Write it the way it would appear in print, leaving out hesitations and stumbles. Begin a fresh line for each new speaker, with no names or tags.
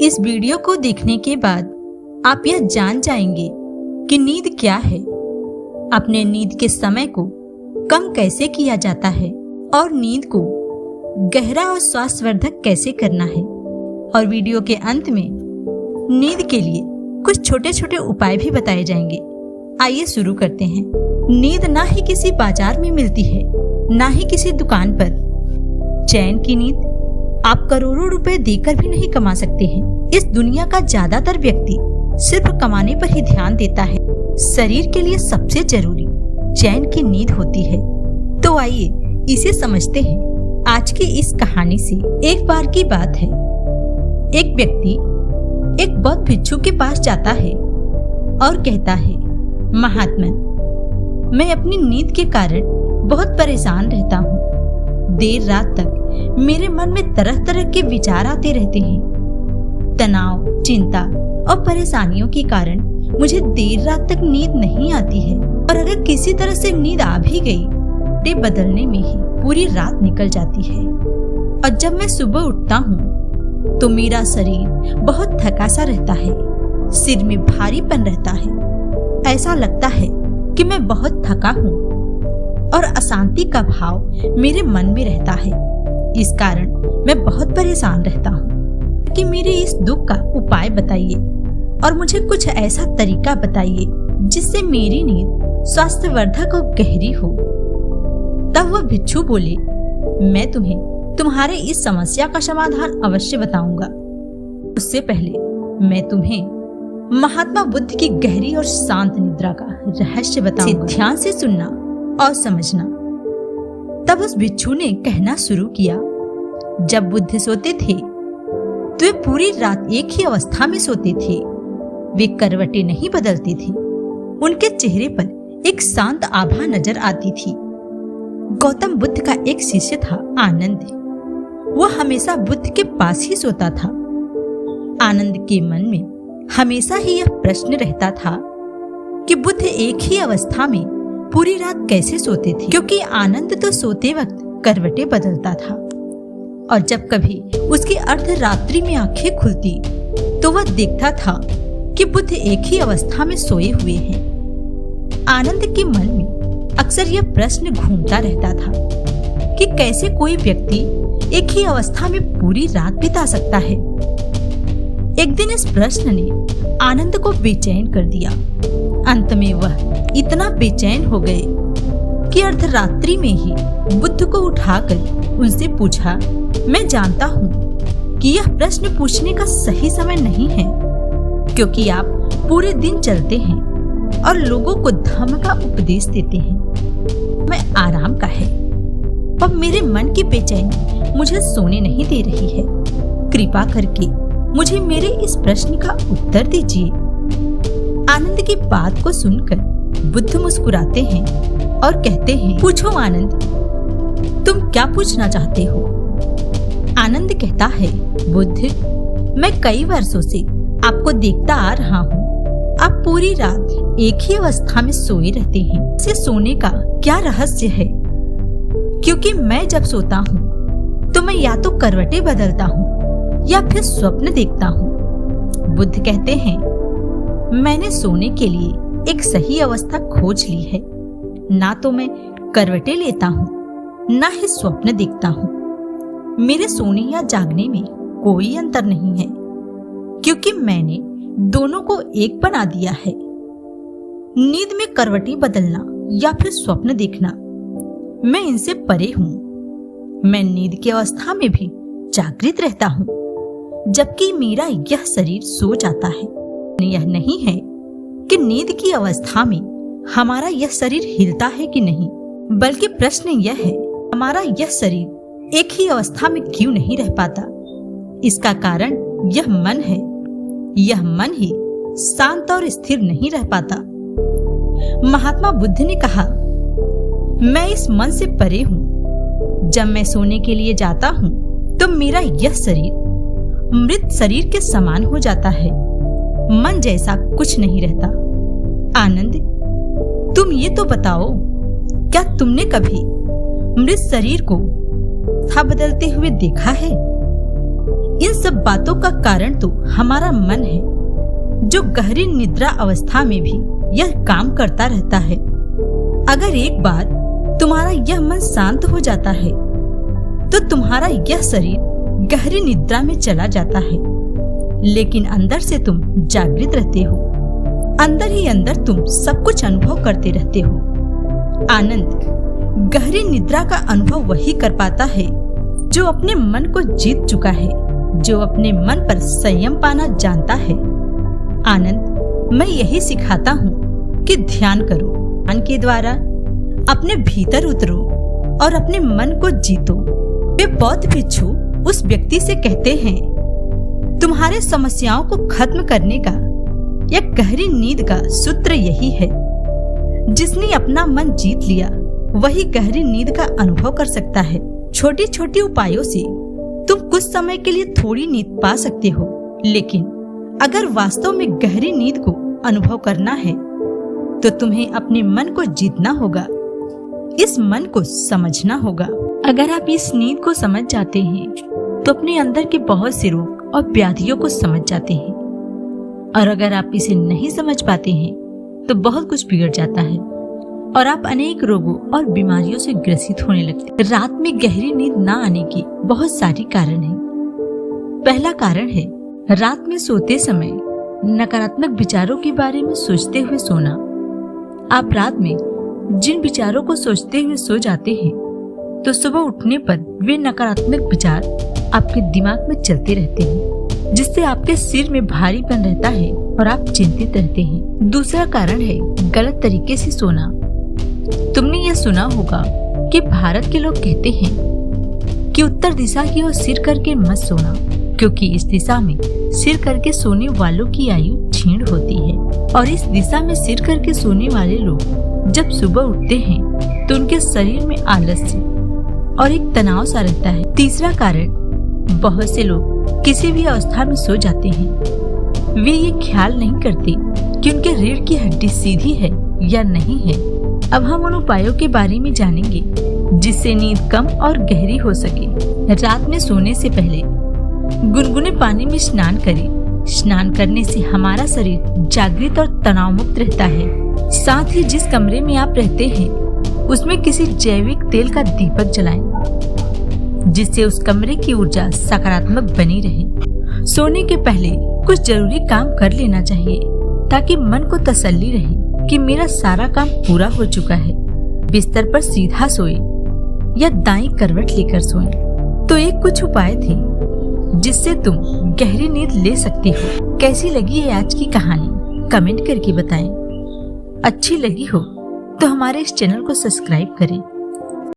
इस वीडियो को देखने के बाद आप यह जान जाएंगे कि नींद क्या है, अपने नींद के समय को कम कैसे किया जाता है और नींद को गहरा और स्वास्थ्यवर्धक कैसे करना है। और वीडियो के अंत में नींद के लिए कुछ छोटे छोटे उपाय भी बताए जाएंगे। आइए शुरू करते हैं। नींद ना ही किसी बाजार में मिलती है, ना ही किसी दुकान पर। चैन की नींद आप करोड़ों रुपए देकर भी नहीं कमा सकते हैं। इस दुनिया का ज्यादातर व्यक्ति सिर्फ कमाने पर ही ध्यान देता है। शरीर के लिए सबसे जरूरी चैन की नींद होती है। तो आइए इसे समझते हैं आज की इस कहानी से। एक बार की बात है, एक व्यक्ति एक बौद्ध भिक्षु के पास जाता है और कहता है, महात्मा, मैं अपनी नींद के कारण बहुत परेशान रहता हूँ। देर रात तक मेरे मन में तरह तरह के विचार आते रहते हैं। तनाव, चिंता और परेशानियों के कारण मुझे देर रात तक नींद नहीं आती है, और अगर किसी तरह से नींद आ भी गई, कपड़े बदलने में ही पूरी रात निकल जाती है। और जब मैं सुबह उठता हूँ तो मेरा शरीर बहुत थका सा रहता है, सिर में भारीपन रहता है। ऐसा लगता है कि मैं बहुत थका हूँ और अशांति का भाव मेरे मन में रहता है। इस कारण मैं बहुत परेशान रहता हूँ कि मेरे इस दुख का उपाय बताइए और मुझे कुछ ऐसा तरीका बताइए जिससे मेरी नींद स्वास्थ्यवर्धक और गहरी हो। तब वह भिक्षु बोले, मैं तुम्हें तुम्हारे इस समस्या का समाधान अवश्य बताऊंगा। उससे पहले मैं तुम्हें महात्मा बुद्ध की गहरी और शांत निद्रा का रहस्य बताऊंगा। ध्यान से सुनना और समझना। तब उस भिक्षु ने कहना शुरू किया, जब बुद्ध सोते थे तो वे पूरी रात एक ही अवस्था में सोते थे। वे करवटें नहीं बदलते थे। उनके चेहरे पर एक शांत आभा नजर आती थी। गौतम बुद्ध का एक शिष्य था, आनंद। वह हमेशा बुद्ध के पास ही सोता था। आनंद के मन में हमेशा ही यह प्रश्न रहता था कि बुद्ध एक ही अवस्था में पूरी रात कैसे सोते थे, क्योंकि आनंद तो सोते वक्त करवटें बदलता था, और जब कभी उसकी अर्धरात्रि में आंखें खुलती तो वह देखता था कि बुद्ध एक ही अवस्था में सोए हुए हैं। आनंद के मन में अक्सर यह प्रश्न घूमता रहता था कि कैसे कोई व्यक्ति एक ही अवस्था में पूरी रात बिता सकता है। एक दिन इस प्रश्न ने आनंद को बेचैन कर दिया। अंत में वह इतना बेचैन हो गए कि अर्धरात्रि में ही बुद्ध को उठाकर उनसे पूछा, मैं जानता हूँ कि यह प्रश्न पूछने का सही समय नहीं है, क्योंकि आप पूरे दिन चलते हैं और लोगों को धर्म का उपदेश देते हैं। मैं आराम का है, पर मेरे मन की बेचैनी मुझे सोने नहीं दे रही है। कृपा करके मुझे मेरे इस प्रश्न का उत्तर दीजिए। आनंद की बात को सुनकर बुद्ध मुस्कुराते हैं और कहते हैं, पूछो आनंद, तुम क्या पूछना चाहते हो? आनंद कहता है, बुद्ध, मैं कई वर्षों से आपको देखता आ रहा हूँ। आप पूरी रात एक ही अवस्था में सोए रहते हैं। इसे सोने का क्या रहस्य है? क्योंकि मैं जब सोता हूँ तो मैं या तो करवटें बदलता हूँ या फिर स्वप्न देखता हूँ। बुद्ध कहते हैं, मैंने सोने के लिए एक सही अवस्था खोज ली है। ना तो मैं करवटें लेता हूँ, ना ही स्वप्न देखता हूँ। मेरे सोने या जागने में कोई अंतर नहीं है, क्योंकि मैंने दोनों को एक बना दिया है। नींद में करवटें बदलना या फिर स्वप्न देखना, मैं इनसे परे हूँ। मैं नींद की अवस्था में भी जागृत रहता हूँ, जबकि मेरा यह शरीर सो जाता है। यह नहीं है कि नींद की अवस्था में हमारा यह शरीर हिलता है कि नहीं, बल्कि प्रश्न यह है, हमारा यह शरीर एक ही अवस्था में क्यों नहीं रह पाता? इसका कारण यह मन है। यह मन ही शांत और स्थिर नहीं रह पाता। महात्मा बुद्ध ने कहा, मैं इस मन से परे हूँ। जब मैं सोने के लिए जाता हूँ तो मेरा यह शरीर मृत शरीर के समान हो जाता है। मन जैसा कुछ नहीं रहता। आनंद, तुम ये तो बताओ, क्या तुमने कभी मृत शरीर को था बदलते हुए देखा है? इन सब बातों का कारण तो हमारा मन है, जो गहरी निद्रा अवस्था में भी यह काम करता रहता है। अगर एक बार तुम्हारा यह मन शांत हो जाता है तो तुम्हारा यह शरीर गहरी निद्रा में चला जाता है, लेकिन अंदर से तुम जागृत रहते हो। अंदर ही अंदर तुम सब कुछ अनुभव करते रहते हो। आनंद गहरी निद्रा का अनुभव वही कर पाता है जो अपने मन को जीत चुका है, जो अपने मन पर संयम पाना जानता है। आनंद, मैं यही सिखाता हूँ कि ध्यान करो। ध्यान के द्वारा अपने भीतर उतरो और अपने मन को जीतो। वे बौद्ध भिक्षु उस व्यक्ति से कहते हैं, तुम्हारे समस्याओं को खत्म करने का या गहरी नींद का सूत्र यही है। जिसने अपना मन जीत लिया वही गहरी नींद का अनुभव कर सकता है। छोटी छोटी उपायों से तुम कुछ समय के लिए थोड़ी नींद पा सकते हो, लेकिन अगर वास्तव में गहरी नींद को अनुभव करना है तो तुम्हें अपने मन को जीतना होगा, इस मन को समझना होगा। अगर आप इस नींद को समझ जाते हैं तो अपने अंदर के बहुत से रोग और व्याधियों को समझ जाते हैं, और अगर आप इसे नहीं समझ पाते हैं तो बहुत कुछ बिगड़ जाता है और आप अनेक रोगों और बीमारियों से ग्रसित होने लगते हैं। रात में गहरी नींद न आने के बहुत सारे कारण हैं। पहला कारण है रात में सोते समय नकारात्मक विचारों के बारे में सोचते हुए सोना। आप रात में जिन विचारों को सोचते हुए सो जाते हैं तो सुबह उठने पर वे नकारात्मक विचार आपके दिमाग में चलते रहते हैं, जिससे आपके सिर में भारीपन रहता है और आप चिंतित रहते हैं। दूसरा कारण है गलत तरीके से सोना। तुमने यह सुना होगा कि भारत के लोग कहते हैं कि उत्तर दिशा की ओर सिर करके मत सोना, क्योंकि इस दिशा में सिर करके सोने वालों की आयु क्षीण होती है, और इस दिशा में सिर करके सोने वाले लोग जब सुबह उठते हैं तो उनके शरीर में आलस्य और एक तनाव सा रहता है। तीसरा कारण, बहुत से लोग किसी भी अवस्था में सो जाते हैं। वे ये ख्याल नहीं करते कि उनके रीढ़ की हड्डी सीधी है या नहीं है। अब हम उन उपायों के बारे में जानेंगे जिससे नींद कम और गहरी हो सके। रात में सोने से पहले गुनगुने पानी में स्नान करें। स्नान करने से हमारा शरीर जागृत और तनाव मुक्त रहता है। साथ ही जिस कमरे में आप रहते हैं उसमें किसी जैविक तेल का दीपक जलाएं, जिससे उस कमरे की ऊर्जा सकारात्मक बनी रहे। सोने के पहले कुछ जरूरी काम कर लेना चाहिए ताकि मन को तसल्ली रहे कि मेरा सारा काम पूरा हो चुका है। बिस्तर पर सीधा सोए या दाईं करवट लेकर सोए। तो एक कुछ उपाय थे जिससे तुम गहरी नींद ले सकते हो। कैसी लगी है आज की कहानी, कमेंट करके बताएं। अच्छी लगी हो तो हमारे इस चैनल को सब्सक्राइब करें